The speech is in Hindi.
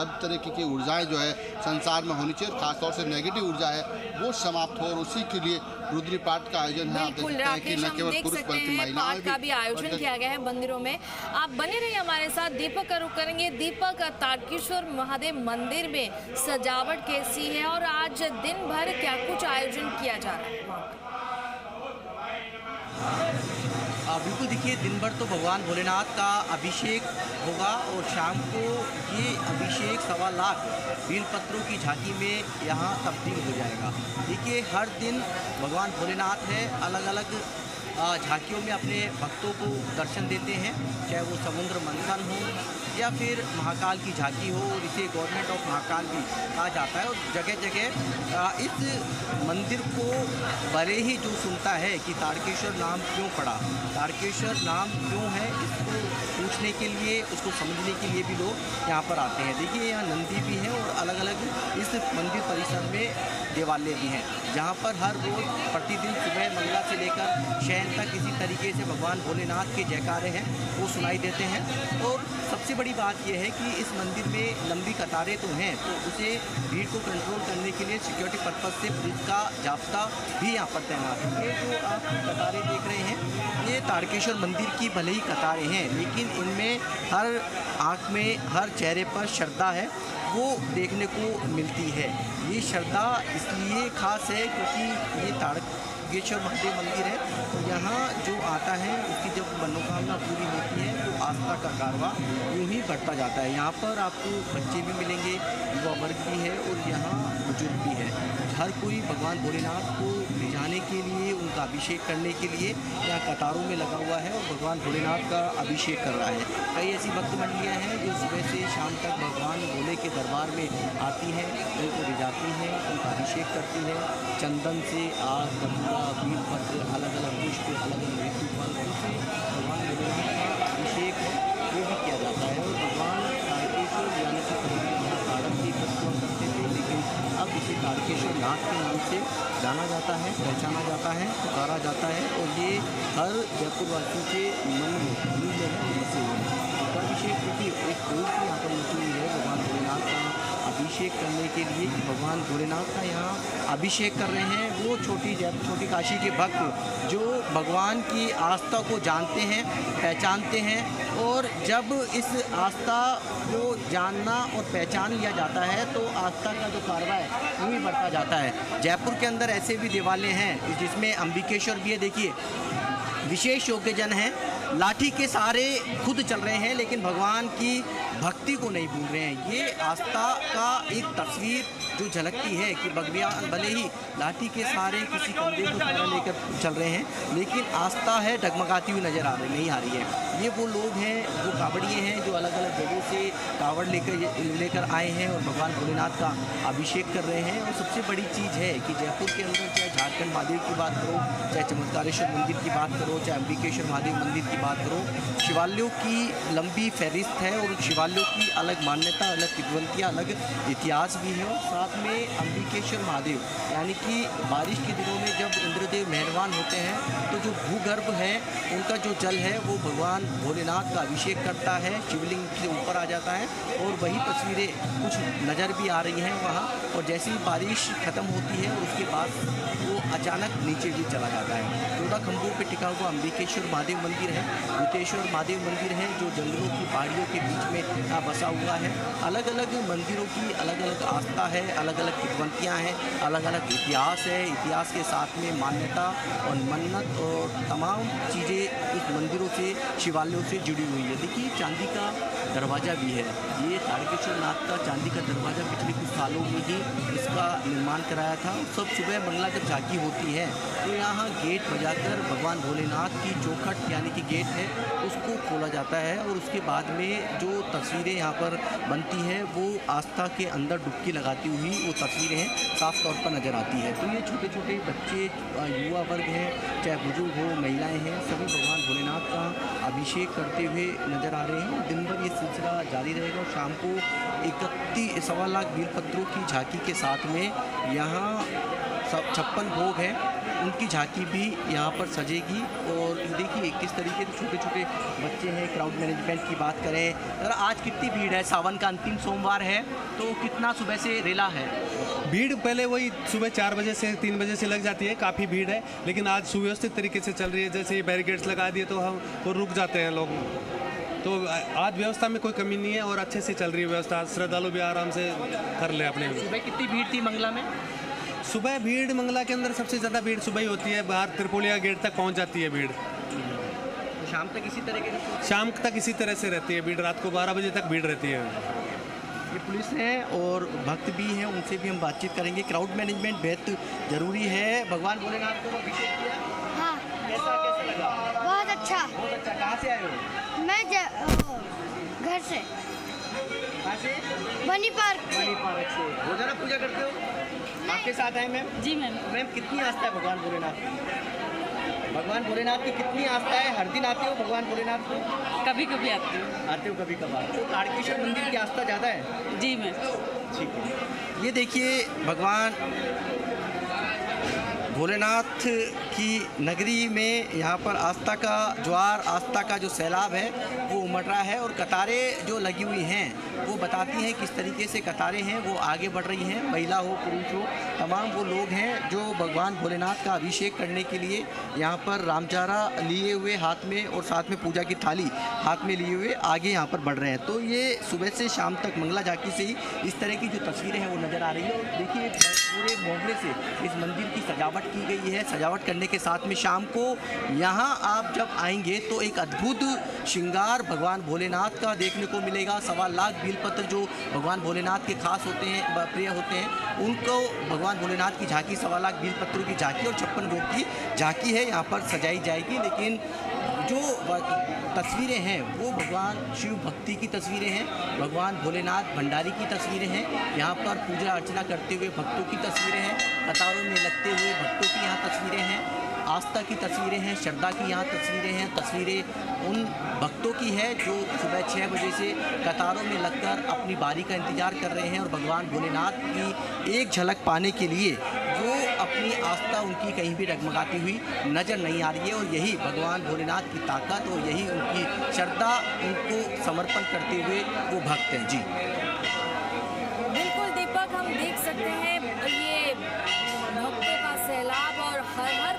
हर तरीके की ऊर्जाएं जो है संसार में होनी चाहिए, खासतौर से नेगेटिव ऊर्जा है वो समाप्त हो, और उसी के लिए रुद्री पाठ का आयोजन है। आप देख सकते हैं कि न केवल पुरुष बल्कि महिलाएं का भी आयोजन किया गया है मंदिरों में। आप बने रहिए हमारे साथ। दीपक का रुख करेंगे। दीपक, तारकेश्वर महादेव मंदिर में सजावट कैसी है और आज दिन भर क्या कुछ आयोजन किया जा रहा है? बिल्कुल, देखिए दिन भर तो भगवान भोलेनाथ का अभिषेक होगा और शाम को ये अभिषेक 1.25 लाख बेलपत्रों की झांकी में यहाँ तब्दील हो जाएगा। देखिए हर दिन भगवान भोलेनाथ है अलग अलग झांकियों में अपने भक्तों को दर्शन देते हैं, चाहे वो समुद्र मंथन हो या फिर महाकाल की झांकी हो, और इसे गवर्नमेंट ऑफ महाकाल भी कहा जाता है। और जगह जगह इस मंदिर को भले ही जो सुनता है कि तारकेश्वर नाम क्यों पड़ा, तारकेश्वर नाम क्यों है, इसको पूछने के लिए, उसको समझने के लिए भी लोग यहाँ पर आते हैं। देखिए यहाँ नंदी भी हैं और अलग अलग इस मंदिर परिसर में देवालय भी हैं, जहाँ पर हर रोज़ प्रतिदिन सुबह मंगला से लेकर शयन तक इसी तरीके से भगवान भोलेनाथ के जयकारे हैं वो सुनाई देते हैं। और सबसे बड़ी बात यह है कि इस मंदिर में लंबी कतारें तो हैं, तो उसे भीड़ को कंट्रोल करने के लिए सिक्योरिटी पर्पज़ से पुलिस का जाब्ता भी यहाँ पर तैनात है। ये जो आप कतारें देख रहे हैं ये तारकेश्वर मंदिर की भले ही कतारें हैं, लेकिन इनमें हर आँख में, हर चेहरे पर श्रद्धा है वो देखने को मिलती है। ये श्रद्धा इसलिए खास है क्योंकि ये तारकेश्वर महादेव मंदिर है, तो यहाँ जो आता है उसकी जब मनोकामना पूरी होती है तो आस्था का कारवा यूँ ही बढ़ता जाता है। यहाँ पर आपको बच्चे भी मिलेंगे, युवा वर्ग भी है और यहाँ बुजुर्ग भी है। हर कोई भगवान भोलेनाथ को रिझाने के लिए, उनका अभिषेक करने के लिए यहाँ कतारों में लगा हुआ है और भगवान भोलेनाथ का अभिषेक कर रहा है। कई ऐसी भक्त मंडलियाँ हैं जो सुबह से शाम तक भगवान भोले के दरबार में आती हैं, उनको रिझाती हैं, उनका अभिषेक करती हैं। चंदन से आग, कपूरा, बेलपत्र, अलग अलग पुष्प, अलग अलग ऋतु फल से भगवान भोलेनाथ का अभिषेक वो भी किया जाता है। और भगवान तारकेश्वर यानी कि तारक की भक्ति करते थे, लेकिन अब इसे तारकेश्वर नाथ के नाम से जाना जाता है, पहचाना जाता है, पुकारा जाता है। और ये हर जयपुरवासियों के मन में दिल में बसे हुए हैं। अभिषेक क्योंकि एक कोई भी यहाँ पर मची हुई है भगवान भोलेनाथ का अभिषेक करने के लिए, कि भगवान भोलेनाथ का यहाँ अभिषेक कर रहे हैं वो छोटी काशी के भक्त जो भगवान की आस्था को जानते हैं, पहचानते हैं। और जब इस आस्था को जानना और पहचान लिया जाता है तो आस्था का जो कारवा है वो भी बढ़ता जाता है। जयपुर के अंदर ऐसे भी देवालय हैं जिसमें अंबिकेश्वर भी है। देखिए विशेष योग्यजन हैं, लाठी के सहारे खुद चल रहे हैं लेकिन भगवान की भक्ति को नहीं भूल रहे हैं। ये आस्था का एक तस्वीर जो झलकती है कि भगवान भले ही लाठी के सहारे किसी कंधे को सहारा लेकर चल रहे हैं, लेकिन आस्था है डगमगाती हुई नज़र नहीं आ रही है। ये वो लोग हैं, वो कावड़िए हैं जो अलग अलग जगहों से कावड़ लेकर आए हैं और भगवान भोलेनाथ का अभिषेक कर रहे हैं। और सबसे बड़ी चीज़ है कि जयपुर के अंदर चाहे झारखंड महादेव की बात करो, चाहे चमत्कारेश्वर मंदिर की बात करो, चाहे अंबिकेश्वर महादेव मंदिर की बात करो, शिवालयों की लंबी फहरिस्त है और शिवालयों की अलग मान्यता, अलग किंवदंतियाँ, अलग इतिहास भी है। और साथ में अंबिकेश्वर महादेव यानी कि बारिश के दिनों में जब इंद्रदेव मेहरबान होते हैं तो जो भूगर्भ है उनका जो जल है वो भगवान भोलेनाथ का अभिषेक करता है, शिवलिंग के ऊपर आ जाता है। और वही तस्वीरें कुछ नज़र भी आ रही हैं वहाँ। और जैसे ही बारिश ख़त्म होती है उसके बाद वो अचानक नीचे भी चला जाता है। 14 खंभों पर टिका हुआ अंबिकेश्वर महादेव मंदिर है, भूतेश्वर महादेव मंदिर है जो जंगलों की पहाड़ियों के बीच में बसा हुआ है। अलग अलग मंदिरों की अलग अलग आस्था है, अलग अलग किंवदंतियाँ हैं, अलग अलग इतिहास है। इतिहास के साथ में मान्यता और मन्नत और तमाम चीज़ें इस मंदिरों से, शिवालयों से जुड़ी हुई है। देखिए चांदी का दरवाज़ा भी है, ये तारकेश्वर नाथ का चांदी का दरवाज़ा पिछले कुछ सालों में ही इसका निर्माण कराया था। सब सुबह मंगला जब झांकी होती है तो यहाँ गेट बजाकर भगवान भोलेनाथ की चौखट यानी कि गेट है उसको खोला जाता है। और उसके बाद में जो तस्वीरें यहाँ पर बनती है वो आस्था के अंदर डुबकी लगाती हुई वो तस्वीरें साफ तौर पर नज़र आती है। तो ये छोटे छोटे बच्चे, युवा वर्ग हैं, चाहे बुजुर्ग हो, महिलाएं हैं, सभी भगवान भोलेनाथ का अभिषेक करते हुए नज़र आ रहे हैं। दिन भर ये सिलसिला जारी रहेगा और शाम को 1.25 लाख बेलपत्रों की झांकी के साथ में यहाँ 56 भोग हैं उनकी झांकी भी यहाँ पर सजेगी। और देखिए किस तरीके से छोटे छोटे बच्चे हैं। क्राउड मैनेजमेंट की बात करें, अगर आज कितनी भीड़ है, सावन का अंतिम सोमवार है, तो कितना सुबह से रेला है? भीड़ पहले वही सुबह 4 बजे से 3 बजे से लग जाती है, काफ़ी भीड़ है, लेकिन आज सुव्यवस्थित तरीके से चल रही है। जैसे ये बैरिकेड्स लगा दिए तो हम वो रुक जाते हैं लोग, तो आज व्यवस्था में कोई कमी नहीं है और अच्छे से चल रही है व्यवस्था। श्रद्धालु भी आराम से कर ले अपने। सुबह कितनी भीड़ थी मंगला में? सुबह भीड़ मंगला के अंदर सबसे ज़्यादा भीड़ सुबह ही होती है, बाहर त्रिपोलिया गेट तक पहुंच जाती है भीड़। तो शाम तक इसी तरह के शाम तक इसी तरह से रहती है भीड़, रात को 12 बजे तक भीड़ रहती है। ये पुलिस हैं और भक्त भी हैं, उनसे भी हम बातचीत करेंगे। क्राउड मैनेजमेंट बेहद ज़रूरी है। भगवान भोलेनाथ को अभिषेक किया? हाँ, कैसा लगा? बहुत अच्छा। बहुत अच्छा। कहाँ से आए हो? मैं घर से कहाँ से? बनी पार्क से। बनी पार्क से। रोजाना पूजा करते हो? आपके साथ आए मैम? जी मैम। मैम कितनी आस्था है भगवान भोलेनाथ की? भगवान भोलेनाथ की कितनी आस्था है? हर दिन आते हो भगवान भोलेनाथ को? कभी कभी आती हूँ। आते हो कभी कभार। तो तारकेश्वर मंदिर की आस्था ज़्यादा है? जी मैम। ठीक है। ये देखिए भगवान भोलेनाथ की नगरी में यहाँ पर आस्था का ज्वार, आस्था का जो सैलाब है वो उमड़ रहा है। और कतारें जो लगी हुई हैं वो बताती हैं किस तरीके से कतारें हैं वो आगे बढ़ रही हैं। महिला हो पुरुष हो, तमाम वो लोग हैं जो भगवान भोलेनाथ का अभिषेक करने के लिए यहाँ पर रामचारा लिए हुए हाथ में और साथ में पूजा की थाली हाथ में लिए हुए आगे यहाँ पर बढ़ रहे हैं। तो ये सुबह से शाम तक मंगला झांकी से ही इस तरह की जो तस्वीरें हैं वो नज़र आ रही है। और देखिए पूरे मोहल्ले से इस मंदिर की सजावट की गई है। सजावट करने के साथ में शाम को यहाँ आप जब आएंगे तो एक अद्भुत श्रृंगार भगवान भोलेनाथ का देखने को मिलेगा। 1.25 लाख बेलपत्र जो भगवान भोलेनाथ के खास होते हैं, प्रिय होते हैं, उनको भगवान भोलेनाथ की झांकी 1.25 लाख बेलपत्रों की झांकी और 56 भोग की झांकी है यहाँ पर सजाई जाएगी। लेकिन जो तस्वीरें हैं वो भगवान शिव भक्ति की तस्वीरें हैं, भगवान भोलेनाथ भंडारी की तस्वीरें हैं, यहाँ पर पूजा अर्चना करते हुए भक्तों की तस्वीरें हैं, कतारों में लगते हुए भक्तों की यहाँ तस्वीरें हैं, आस्था की तस्वीरें हैं, श्रद्धा की यहाँ तस्वीरें हैं। तस्वीरें उन भक्तों की है जो सुबह 6 बजे से कतारों में लगकर अपनी बारी का इंतज़ार कर रहे हैं और भगवान भोलेनाथ की एक झलक पाने के लिए जो अपनी आस्था उनकी कहीं भी डगमगाती हुई नज़र नहीं आ रही है। और यही भगवान भोलेनाथ की ताकत और यही उनकी श्रद्धा, उनको समर्पण करते हुए वो भक्त हैं। जी बिल्कुल दीपक, हम देख सकते हैं ये भक्तों का सैलाब और हर